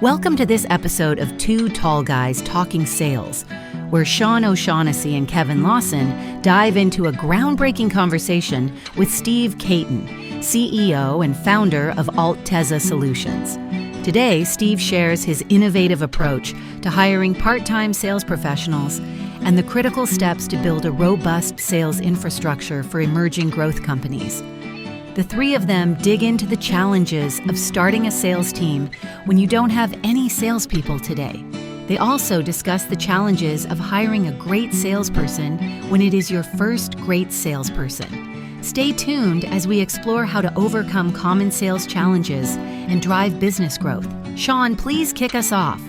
Welcome to this episode of Two Tall Guys Talking Sales, where Sean O'Shaughnessy and Kevin Lawson dive into a groundbreaking conversation with Steve Caton, CEO and founder of Altezza Solutions. Today, Steve shares his innovative approach to hiring part-time sales professionals and the critical steps to build a robust sales infrastructure for emerging growth companies. The three of them dig into the challenges of starting a sales team when you don't have any salespeople today. They also discuss the challenges of hiring a great salesperson when it is your first great salesperson. Stay tuned as we explore how to overcome common sales challenges and drive business growth. Sean, please kick us off.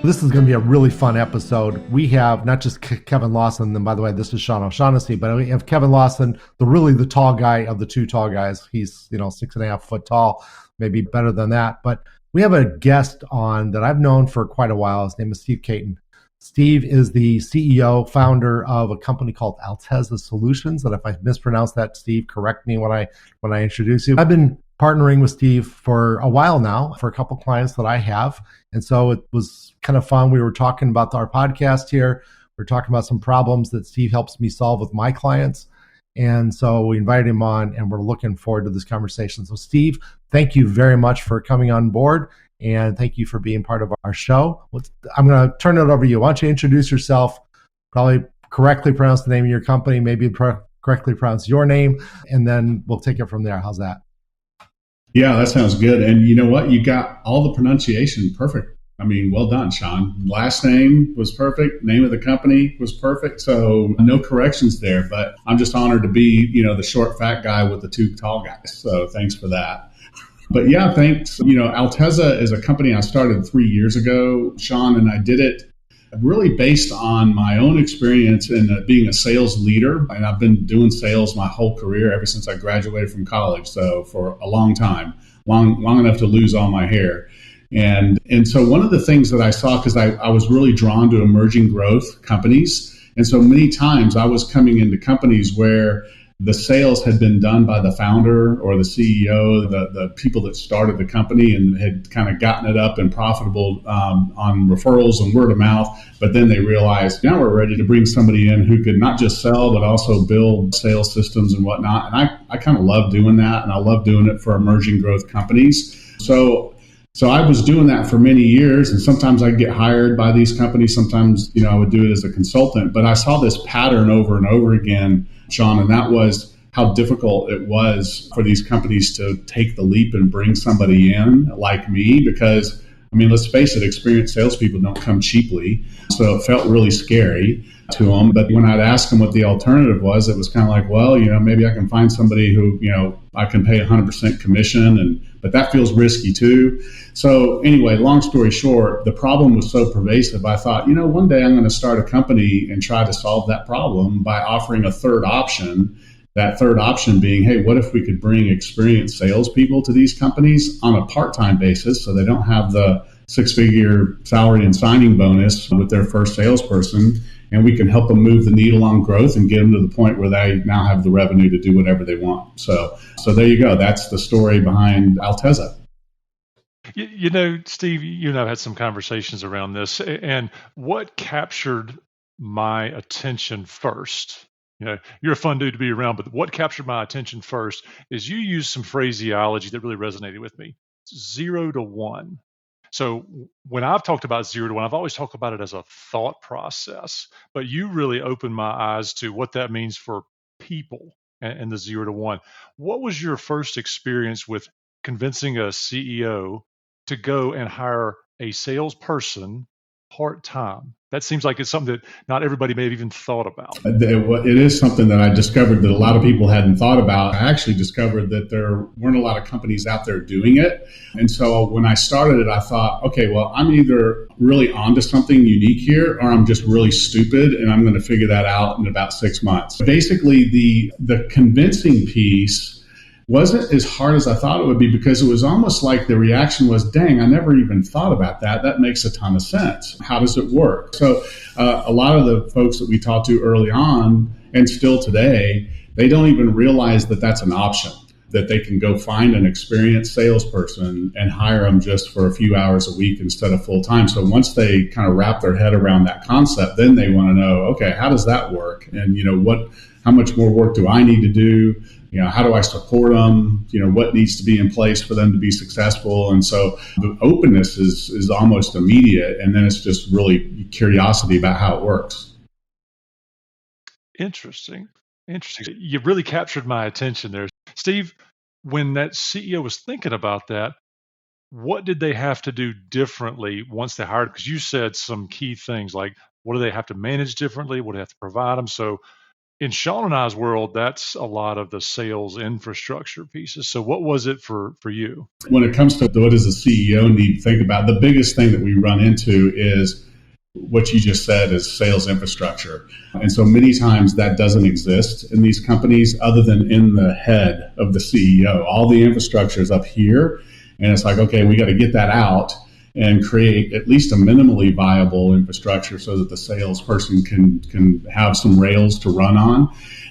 This is going to be a really fun episode. We have not just Kevin Lawson, and by the way, this is Sean O'Shaughnessy, but we have Kevin Lawson, the tall guy of the two tall guys. He's 6.5 foot tall, maybe better than that. But we have a guest on that I've known for quite a while. His name is Steve Caton. Steve is the CEO, founder of a company called Altezza Solutions. And if I mispronounce that, Steve, correct me when I introduce you. I've been partnering with Steve for a while now for a couple clients that I have. And so it was kind of fun. We were talking about our podcast here. We're talking about some problems that Steve helps me solve with my clients. And so we invited him on, and we're looking forward to this conversation. So Steve, thank you very much for coming on board, and thank you for being part of our show. I'm going to turn it over to you. Why don't you introduce yourself, probably correctly pronounce the name of your company, maybe correctly pronounce your name, and then we'll take it from there. How's that? Yeah, that sounds good. And you know what? You got all the pronunciation perfect. I mean, well done, Sean. Last name was perfect. Name of the company was perfect. So no corrections there. But I'm just honored to be, the short, fat guy with the two tall guys. So thanks for that. But yeah, thanks. Altezza is a company I started 3 years ago. Sean and I did it really based on my own experience in being a sales leader. And I've been doing sales my whole career ever since I graduated from college. So for a long time, long enough to lose all my hair. And so one of the things that I saw, because I was really drawn to emerging growth companies. And so many times I was coming into companies where the sales had been done by the founder or the CEO, the people that started the company and had kind of gotten it up and profitable on referrals and word of mouth. But then they realized, now we're ready to bring somebody in who could not just sell, but also build sales systems and whatnot. And I kind of love doing that. And I love doing it for emerging growth companies. So I was doing that for many years, and sometimes I'd get hired by these companies. Sometimes, I would do it as a consultant. But I saw this pattern over and over again, Sean, and that was how difficult it was for these companies to take the leap and bring somebody in like me. Because, let's face it, experienced salespeople don't come cheaply. So it felt really scary to them. But when I'd ask them what the alternative was, it was kind of like, well, maybe I can find somebody who, I can pay 100% commission, but that feels risky too. So anyway, long story short, the problem was so pervasive. I thought, one day I'm going to start a company and try to solve that problem by offering a third option. That third option being, hey, what if we could bring experienced salespeople to these companies on a part-time basis so they don't have the six-figure salary and signing bonus with their first salesperson, and we can help them move the needle on growth and get them to the point where they now have the revenue to do whatever they want. So there you go. That's the story behind Altezza. Steve, you and I have had some conversations around this, and what captured my attention first, you're a fun dude to be around, but what captured my attention first is you used some phraseology that really resonated with me. 0 to 1. So when I've talked about 0 to 1, I've always talked about it as a thought process, but you really opened my eyes to what that means for people and the 0 to 1. What was your first experience with convincing a CEO to go and hire a salesperson part-time? That seems like it's something that not everybody may have even thought about. It is something that I discovered that a lot of people hadn't thought about. I actually discovered that there weren't a lot of companies out there doing it. And so when I started it, I thought, okay, well, I'm either really onto something unique here or I'm just really stupid and I'm going to figure that out in about 6 months. Basically, the convincing piece wasn't as hard as I thought it would be, because it was almost like the reaction was, dang, I never even thought about that. That makes a ton of sense. How does it work? So a lot of the folks that we talked to early on and still today, they don't even realize that that's an option. that they can go find an experienced salesperson and hire them just for a few hours a week instead of full time. So once they kind of wrap their head around that concept, then they want to know, okay, how does that work? And, how much more work do I need to do? How do I support them? What needs to be in place for them to be successful? And so the openness is almost immediate. And then it's just really curiosity about how it works. Interesting. You really captured my attention there. Steve, when that CEO was thinking about that, what did they have to do differently once they hired? Because you said some key things like, what do they have to manage differently? What do they have to provide them? So in Sean and I's world, that's a lot of the sales infrastructure pieces. So what was it for you? When it comes to what does the CEO need to think about, the biggest thing that we run into is what you just said is sales infrastructure. And so many times that doesn't exist in these companies other than in the head of the CEO. All the infrastructure is up here. And it's like, okay, we got to get that out and create at least a minimally viable infrastructure so that the salesperson can have some rails to run on.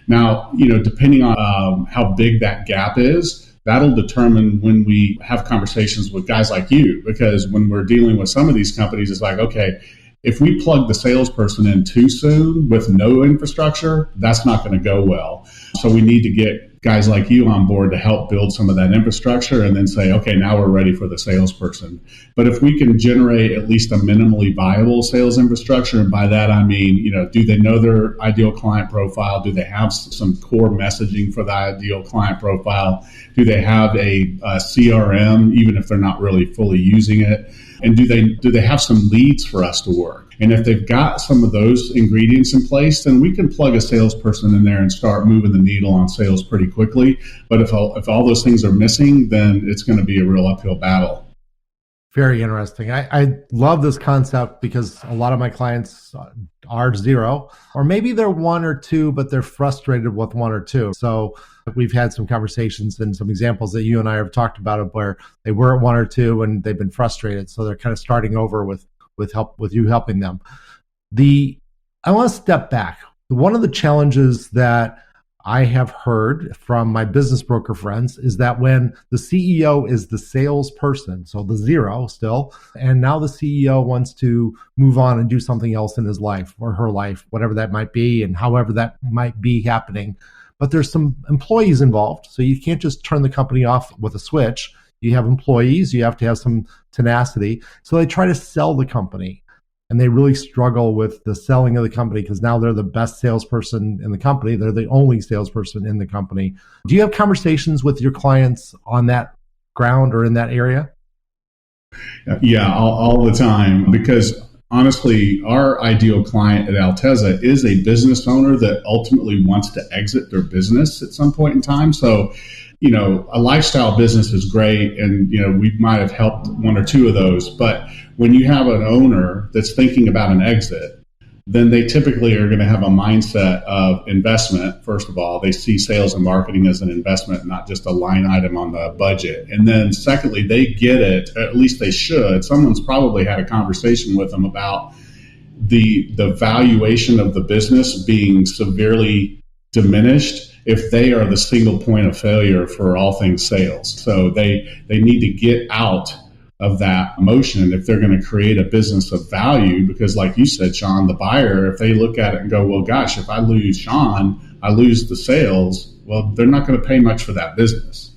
Now, depending on how big that gap is, that'll determine when we have conversations with guys like you, because when we're dealing with some of these companies, it's like, okay, if we plug the salesperson in too soon with no infrastructure, that's not going to go well. So we need to get guys like you on board to help build some of that infrastructure and then say, okay, now we're ready for the salesperson. But if we can generate at least a minimally viable sales infrastructure, and by that I mean, do they know their ideal client profile? Do they have some core messaging for the ideal client profile? Do they have a CRM, even if they're not really fully using it? And do they have some leads for us to work? And if they've got some of those ingredients in place, then we can plug a salesperson in there and start moving the needle on sales pretty quickly. But if all those things are missing, then it's going to be a real uphill battle. Very interesting. I love this concept because a lot of my clients are 0, or maybe they're 1 or 2, but they're frustrated with 1 or 2. So we've had some conversations and some examples that you and I have talked about of where they were at 1 or 2 and they've been frustrated. So they're kind of starting over with you helping them. I want to step back. One of the challenges that I have heard from my business broker friends is that when the CEO is the salesperson, so the 0 still, and now the CEO wants to move on and do something else in his life or her life, whatever that might be, and however that might be happening. But there's some employees involved, so you can't just turn the company off with a switch. You have employees, you have to have some tenacity. So they try to sell the company, and they really struggle with the selling of the company because now they're the best salesperson in the company. They're the only salesperson in the company. Do you have conversations with your clients on that ground or in that area? Yeah, all the time, because honestly, our ideal client at Altezza is a business owner that ultimately wants to exit their business at some point in time. So, a lifestyle business is great, and, we might have helped 1 or 2 of those. But when you have an owner that's thinking about an exit, then they typically are going to have a mindset of investment. First of all, they see sales and marketing as an investment, not just a line item on the budget. And then secondly, they get it, at least they should. Someone's probably had a conversation with them about the valuation of the business being severely diminished if they are the single point of failure for all things sales. So they need to get out of that motion if they're going to create a business of value, because like you said, Sean, the buyer, if they look at it and go, well, gosh, if I lose Sean, I lose the sales, well, they're not going to pay much for that business.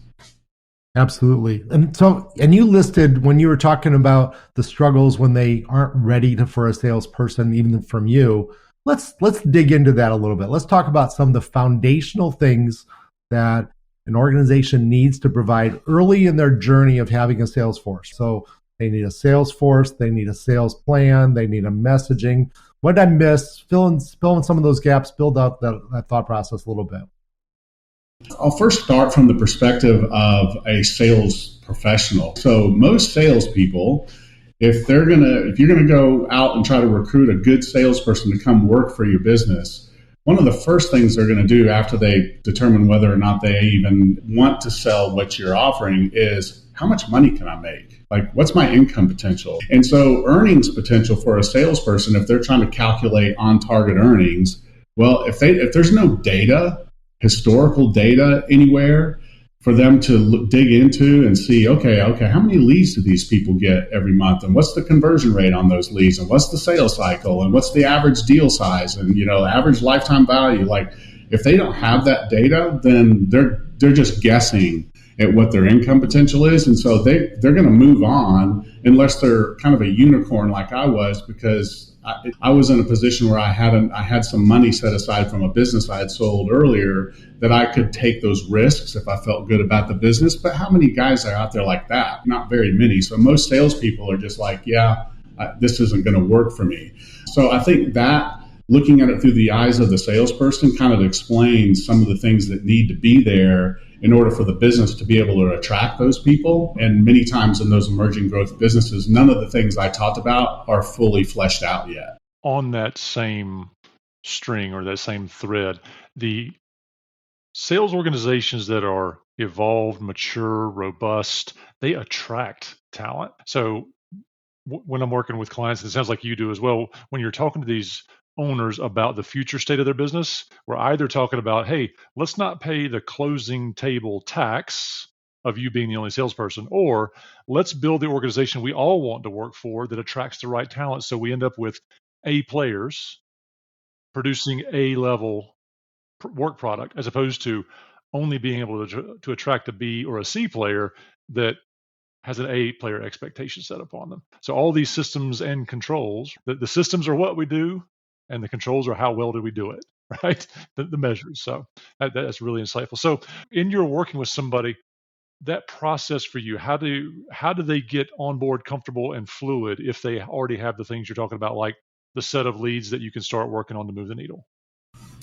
Absolutely. And you listed when you were talking about the struggles when they aren't ready for a salesperson, even from you. Let's dig into that a little bit. Let's talk about some of the foundational things that an organization needs to provide early in their journey of having a sales force. So they need a sales force, they need a sales plan, they need a messaging. What did I miss? Fill in some of those gaps, build out that thought process a little bit. I'll first start from the perspective of a sales professional. So most salespeople, if you're gonna go out and try to recruit a good salesperson to come work for your business, one of the first things they're going to do after they determine whether or not they even want to sell what you're offering is, how much money can I make? Like, what's my income potential? And so earnings potential for a salesperson, if they're trying to calculate on target earnings, well, if there's no data, historical data anywhere for them to dig into and see, okay, how many leads do these people get every month? And what's the conversion rate on those leads? And what's the sales cycle? And what's the average deal size? And, average lifetime value? Like, if they don't have that data, then they're just guessing at what their income potential is. And so they're going to move on unless they're kind of a unicorn like I was, because I was in a position where I had some money set aside from a business I had sold earlier that I could take those risks if I felt good about the business. But how many guys are out there like that? Not very many. So most salespeople are just like, this isn't going to work for me. So I think that looking at it through the eyes of the salesperson kind of explains some of the things that need to be there in order for the business to be able to attract those people. And many times in those emerging growth businesses, none of the things I talked about are fully fleshed out yet. On that same string or that same thread, the sales organizations that are evolved, mature, robust, they attract talent. So when I'm working with clients, and it sounds like you do as well, when you're talking to these owners about the future state of their business, we're either talking about, hey, let's not pay the closing table tax of you being the only salesperson, or let's build the organization we all want to work for that attracts the right talent, so we end up with A players producing A level work product, as opposed to only being able to attract a B or a C player that has an A player expectation set upon them. So all these systems and controls, the systems are what we do, and the controls are how well do we do it, right? The measures. So that's really insightful. So in your working with somebody, that process for you, how do they get on board, comfortable, and fluid if they already have the things you're talking about, like the set of leads that you can start working on to move the needle?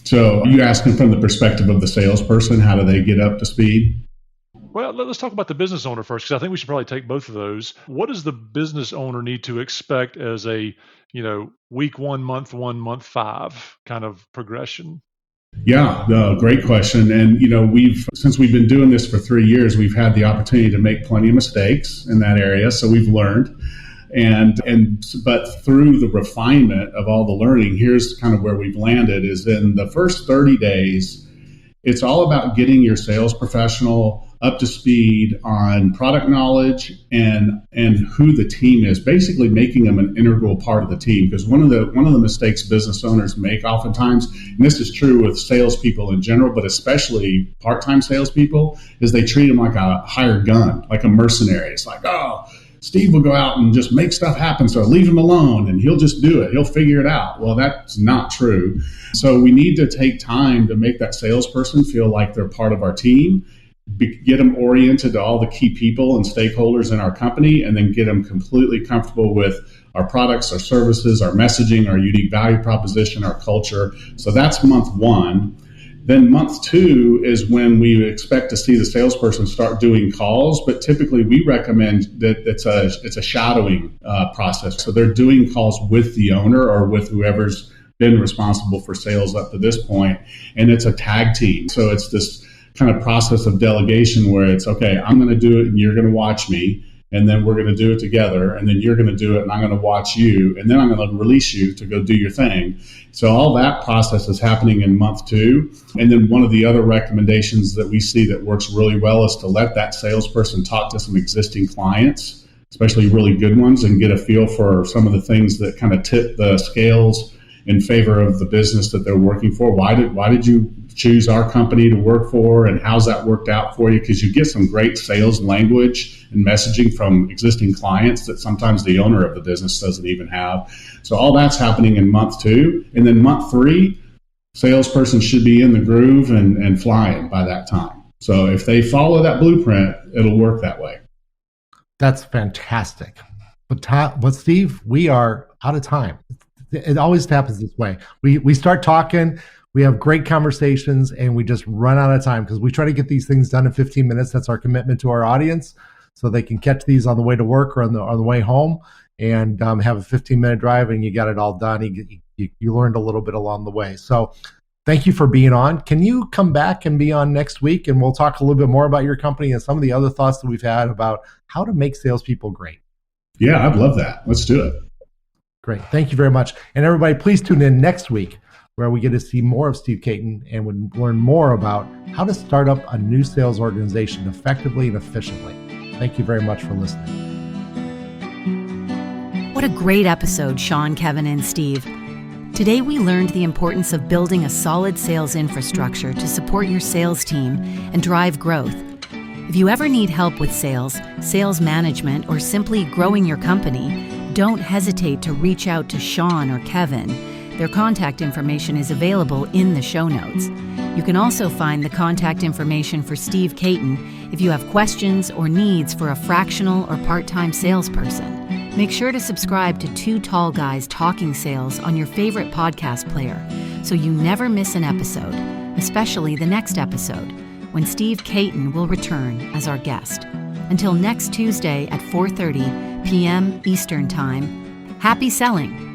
So you asking from the perspective of the salesperson, how do they get up to speed? Well, let's talk about the business owner first, because I think we should probably take both of those. What does the business owner need to expect as a, week 1, month 5 kind of progression? Yeah, great question. And, since we've been doing this for 3 years, we've had the opportunity to make plenty of mistakes in that area. So we've learned. But through the refinement of all the learning, here's kind of where we've landed is in the first 30 days, it's all about getting your sales professional up to speed on product knowledge and who the team is, basically making them an integral part of the team. Because one of the mistakes business owners make oftentimes, and this is true with salespeople in general, but especially part-time salespeople, is they treat them like a hired gun, like a mercenary. It's like, oh, Steve will go out and just make stuff happen, so leave him alone and he'll just do it. He'll figure it out. Well, that's not true. So we need to take time to make that salesperson feel like they're part of our team, get them oriented to all the key people and stakeholders in our company, and then get them completely comfortable with our products, our services, our messaging, our unique value proposition, our culture. So that's month 1. Then month 2 is when we expect to see the salesperson start doing calls, but typically we recommend that it's a shadowing process. So they're doing calls with the owner or with whoever's been responsible for sales up to this point, and it's a tag team. So it's this kind of process of delegation where it's, okay, I'm going to do it and you're going to watch me, and then we're going to do it together, and then you're going to do it and I'm going to watch you, and then I'm going to release you to go do your thing. So all that process is happening in month 2. And then one of the other recommendations that we see that works really well is to let that salesperson talk to some existing clients, especially really good ones, and get a feel for some of the things that kind of tip the scales in favor of the business that they're working for. Why did you choose our company to work for, and how's that worked out for you? Because you get some great sales language and messaging from existing clients that sometimes the owner of the business doesn't even have. So all that's happening in month 2. And then month 3, salesperson should be in the groove and flying by that time. So if they follow that blueprint, it'll work that way. That's fantastic. But Steve, we are out of time. It always happens this way. We start talking, we have great conversations, and we just run out of time because we try to get these things done in 15 minutes. That's our commitment to our audience, so they can catch these on the way to work or on the way home, and have a 15-minute drive, and you got it all done. You learned a little bit along the way. So thank you for being on. Can you come back and be on next week, and we'll talk a little bit more about your company and some of the other thoughts that we've had about how to make salespeople great? Yeah, I'd love that. Let's do it. Great. Thank you very much. And everybody, please tune in next week where we get to see more of Steve Caton and would learn more about how to start up a new sales organization effectively and efficiently. Thank you very much for listening. What a great episode, Sean, Kevin, and Steve. Today we learned the importance of building a solid sales infrastructure to support your sales team and drive growth. If you ever need help with sales, sales management, or simply growing your company, don't hesitate to reach out to Sean or Kevin. Their contact information is available in the show notes. You can also find the contact information for Steve Caton if you have questions or needs for a fractional or part-time salesperson. Make sure to subscribe to Two Tall Guys Talking Sales on your favorite podcast player so you never miss an episode, especially the next episode, when Steve Caton will return as our guest. Until next Tuesday at 4:30 p.m. Eastern Time, happy selling!